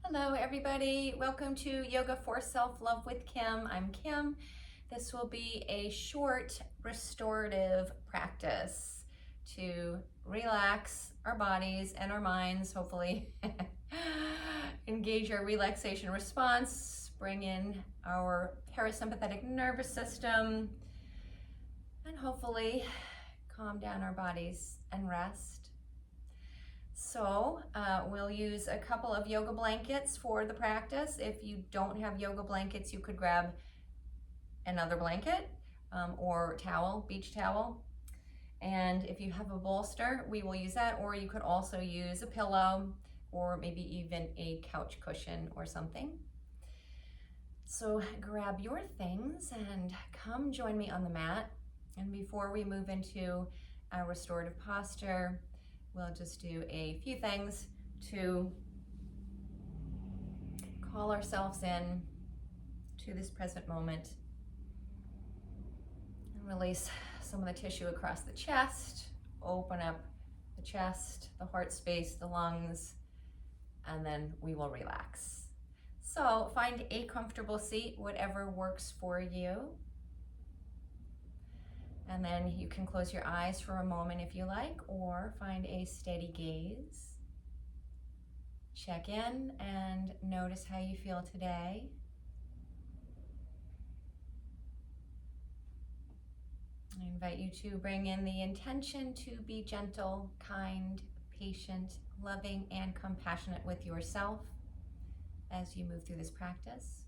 Hello everybody, welcome to Yoga for Self-Love with Kim. I'm Kim. This will be a short restorative practice to relax our bodies and our minds, hopefully. Engage our relaxation response, bring in our parasympathetic nervous system, and hopefully calm down our bodies and rest. So we'll use a couple of yoga blankets for the practice. If you don't have yoga blankets, you could grab another blanket or towel, beach towel. And if you have a bolster, we will use that, or you could also use a pillow or maybe even a couch cushion or something. So grab your things and come join me on the mat. And before we move into our restorative posture, we'll just do a few things to call ourselves in to this present moment and release some of the tissue across the chest, open up the chest, the heart space, the lungs, and then we will relax. So find a comfortable seat, whatever works for you. And then you can close your eyes for a moment if you like, or find a steady gaze. Check in and notice how you feel today. I invite you to bring in the intention to be gentle, kind, patient, loving, and compassionate with yourself as you move through this practice.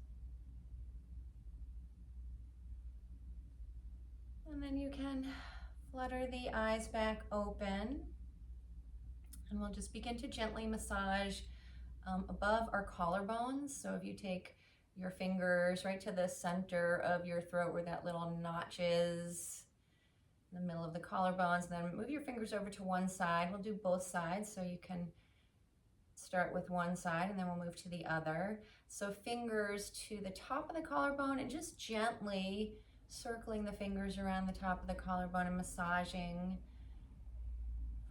And then you can flutter the eyes back open, and we'll just begin to gently massage above our collarbones. So if you take your fingers right to the center of your throat where that little notch is, in the middle of the collarbones, and then move your fingers over to one side. We'll do both sides, so you can start with one side and then we'll move to the other. So fingers to the top of the collarbone and just gently circling the fingers around the top of the collarbone and massaging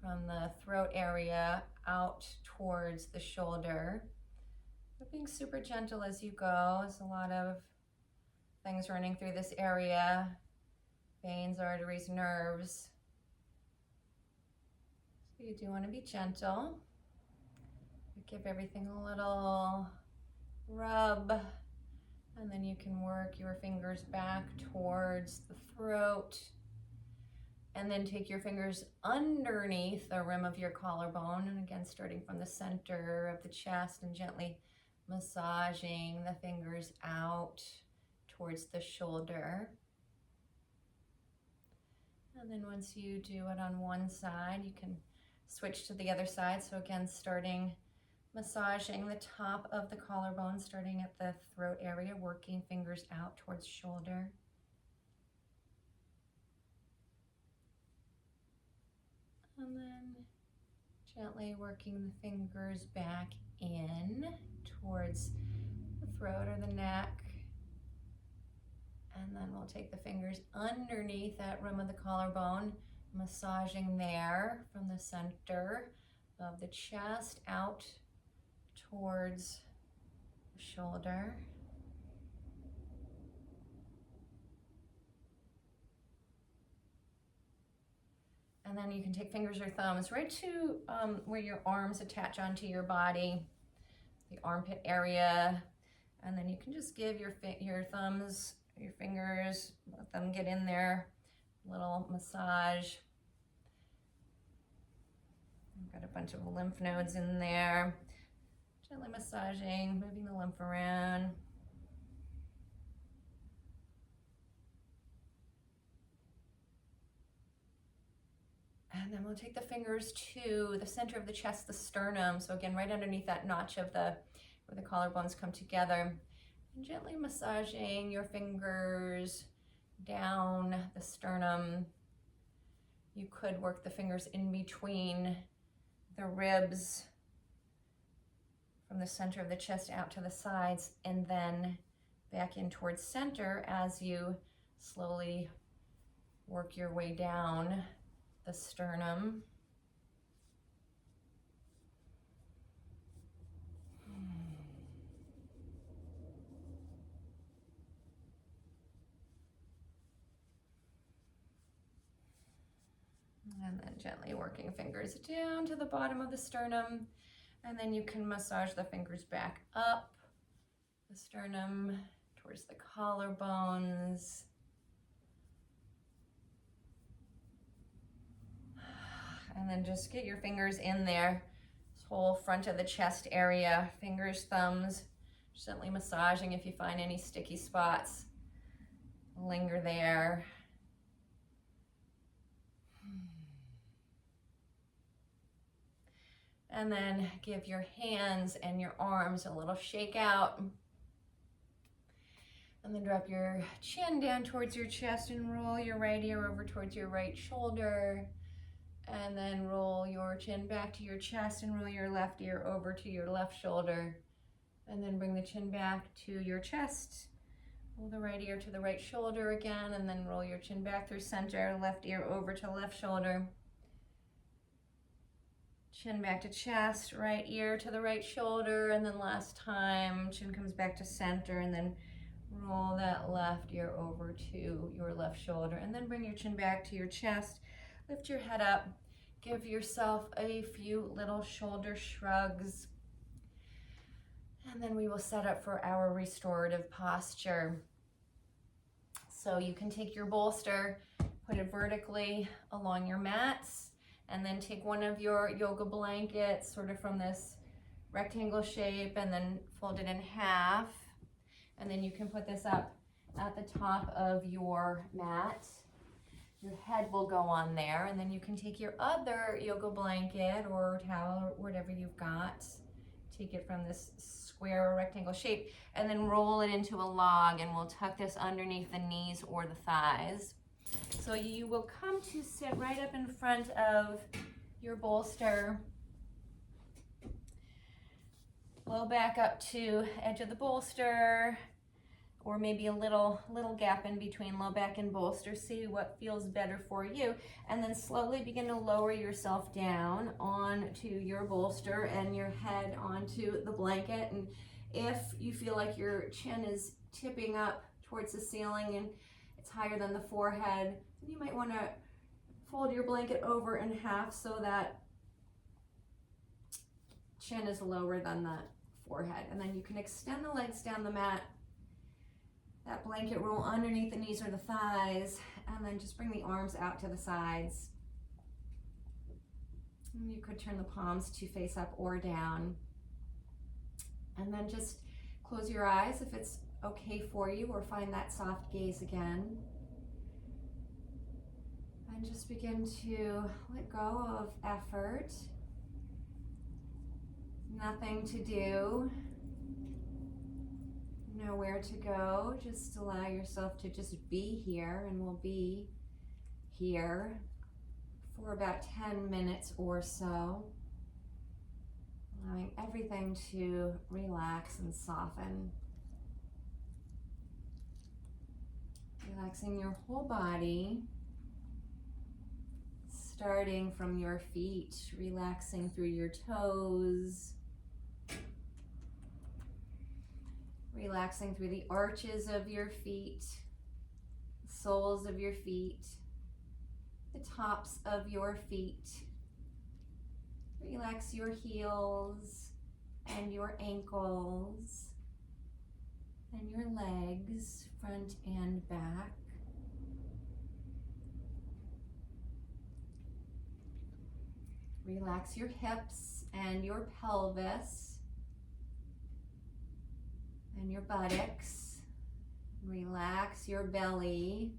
from the throat area out towards the shoulder. But being super gentle as you go. There's a lot of things running through this area, veins, arteries, nerves. So you do want to be gentle. Give everything a little rub. And then you can work your fingers back towards the throat. And then take your fingers underneath the rim of your collarbone. And again, starting from the center of the chest and gently massaging the fingers out towards the shoulder. And then once you do it on one side, you can switch to the other side. So again, starting massaging the top of the collarbone, starting at the throat area, working fingers out towards shoulder. And then gently working the fingers back in towards the throat or the neck. And then we'll take the fingers underneath that rim of the collarbone, massaging there from the center of the chest out towards the shoulder. And then you can take fingers or thumbs right to where your arms attach onto your body, the armpit area. And then you can just give your thumbs, your fingers, let them get in there, little massage. I've got a bunch of lymph nodes in there. Gently massaging, moving the lymph around. And then we'll take the fingers to the center of the chest, the sternum. So again, right underneath that notch of where the collarbones come together. And gently massaging your fingers down the sternum. You could work the fingers in between the ribs from the center of the chest out to the sides, and then back in towards center as you slowly work your way down the sternum. And then gently working fingers down to the bottom of the sternum. And then you can massage the fingers back up the sternum towards the collarbones. And then just get your fingers in there, this whole front of the chest area, fingers, thumbs, gently massaging if you find any sticky spots. Linger there. And then give your hands and your arms a little shake out. And then drop your chin down towards your chest and roll your right ear over towards your right shoulder. And then roll your chin back to your chest and roll your left ear over to your left shoulder. And then bring the chin back to your chest. Roll the right ear to the right shoulder again, and then roll your chin back through center, left ear over to left shoulder. Chin back to chest, right ear to the right shoulder, and then last time, chin comes back to center, and then roll that left ear over to your left shoulder, and then bring your chin back to your chest. Lift your head up, give yourself a few little shoulder shrugs, and then we will set up for our restorative posture. So you can take your bolster, put it vertically along your mats, and then take one of your yoga blankets, sort of from this rectangle shape, and then fold it in half. And then you can put this up at the top of your mat. Your head will go on there, and then you can take your other yoga blanket or towel or whatever you've got, take it from this square or rectangle shape, and then roll it into a log, and we'll tuck this underneath the knees or the thighs. So you will come to sit right up in front of your bolster. Low back up to edge of the bolster, or maybe a little gap in between low back and bolster. See what feels better for you. And then slowly begin to lower yourself down onto your bolster and your head onto the blanket. And if you feel like your chin is tipping up towards the ceiling and it's higher than the forehead, then you might want to fold your blanket over in half so that chin is lower than the forehead. And then you can extend the legs down the mat. That blanket roll underneath the knees or the thighs, and then just bring the arms out to the sides. And you could turn the palms to face up or down. And then just close your eyes if it's okay for you, or find that soft gaze again. And just begin to let go of effort. Nothing to do. Nowhere to go. Just allow yourself to just be here, and we'll be here for about 10 minutes or so, allowing everything to relax and soften. Relaxing your whole body, starting from your feet, relaxing through your toes, relaxing through the arches of your feet, the soles of your feet, the tops of your feet. Relax your heels and your ankles and your legs, front and back. Relax your hips and your pelvis and your buttocks. Relax your belly.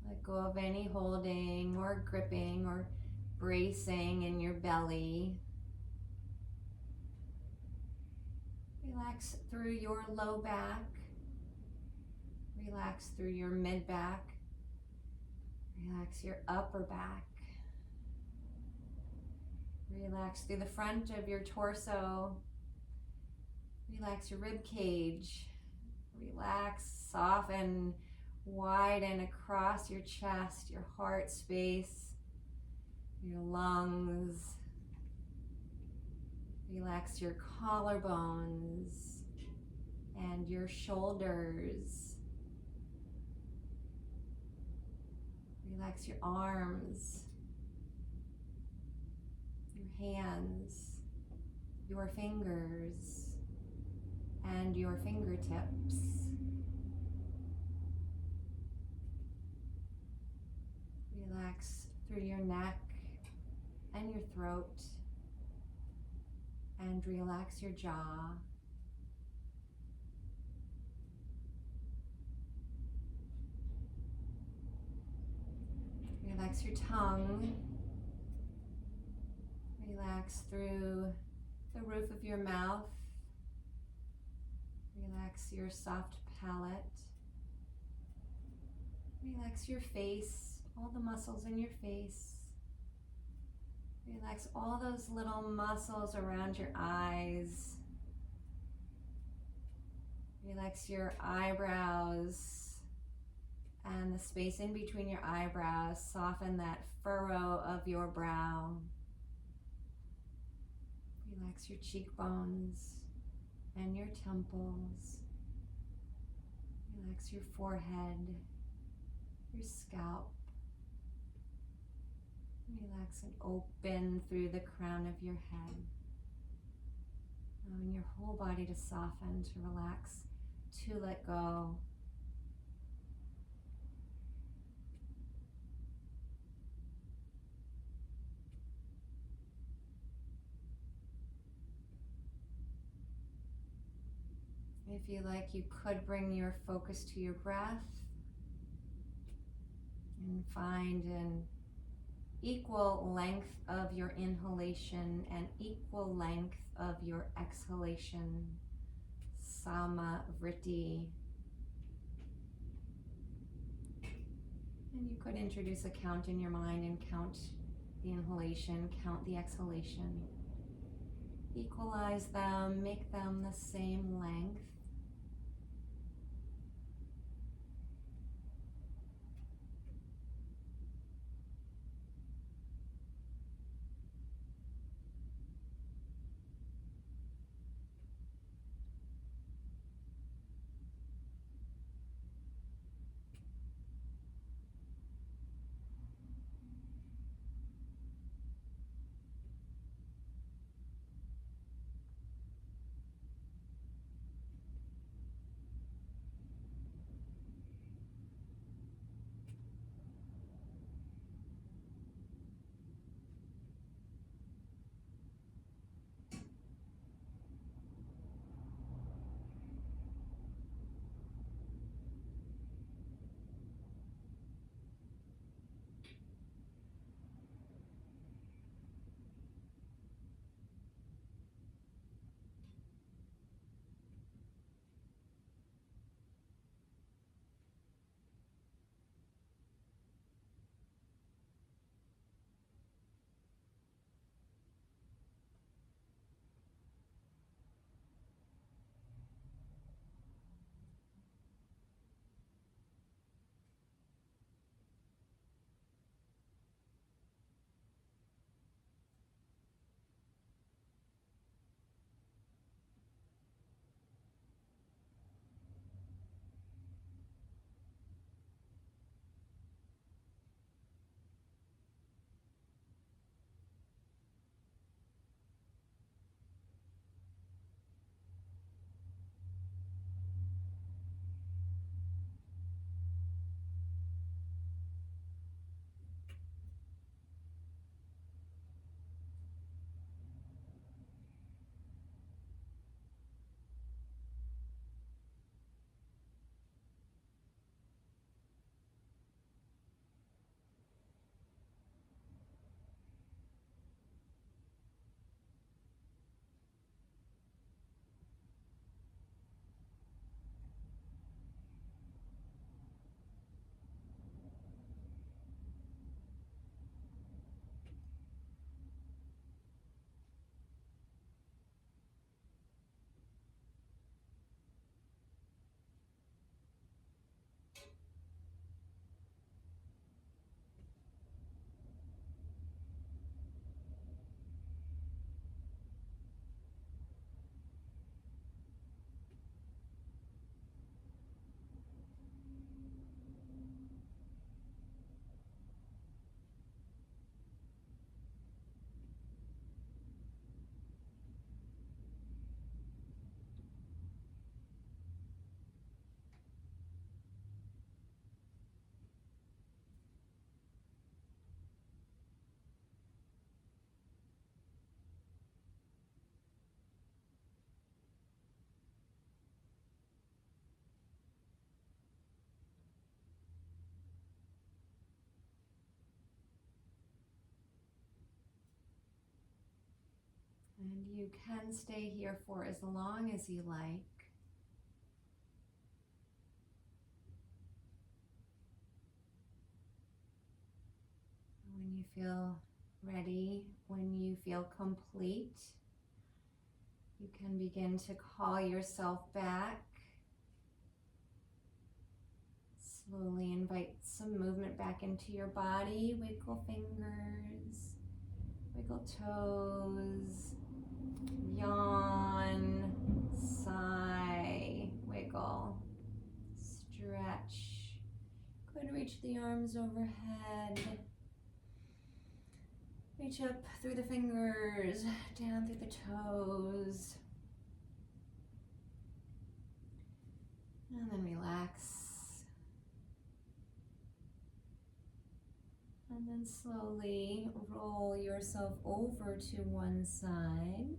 Let go of any holding or gripping or bracing in your belly. Relax through your low back. Relax through your mid back. Relax your upper back. Relax through the front of your torso. Relax your rib cage. Relax, soften, widen across your chest, your heart space, your lungs. Relax your collarbones and your shoulders. Relax your arms hands, your fingers, and your fingertips. Relax through your neck and your throat, and relax your jaw. Relax your tongue. Relax through the roof of your mouth. Relax your soft palate. Relax your face, all the muscles in your face. Relax all those little muscles around your eyes. Relax your eyebrows and the space in between your eyebrows. Soften that furrow of your brow. Relax your cheekbones and your temples. Relax your forehead, your scalp. Relax and open through the crown of your head. Allowing your whole body to soften, to relax, to let go. If you like, you could bring your focus to your breath and find an equal length of your inhalation and equal length of your exhalation. Sama Vritti. And you could introduce a count in your mind and count the inhalation, count the exhalation. Equalize them, make them the same length. And you can stay here for as long as you like. When you feel ready, when you feel complete, you can begin to call yourself back. Slowly invite some movement back into your body. Wiggle fingers, wiggle toes, yawn, sigh, wiggle, stretch. Go ahead and reach the arms overhead. Reach up through the fingers, down through the toes. And then relax. And then slowly roll yourself over to one side.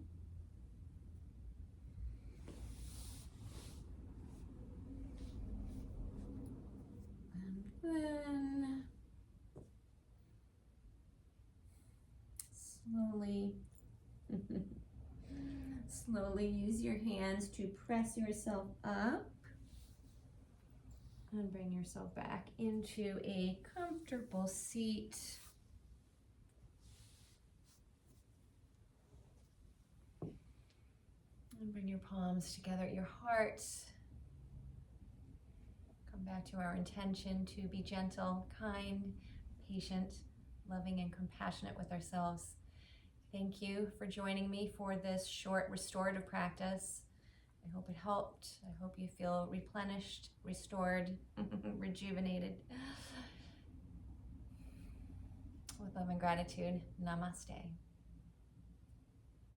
And then slowly use your hands to press yourself up. And bring yourself back into a comfortable seat. And bring your palms together at your heart. Come back to our intention to be gentle, kind, patient, loving, and compassionate with ourselves. Thank you for joining me for this short restorative practice. I hope it helped. I hope you feel replenished, restored, rejuvenated. With love and gratitude, namaste.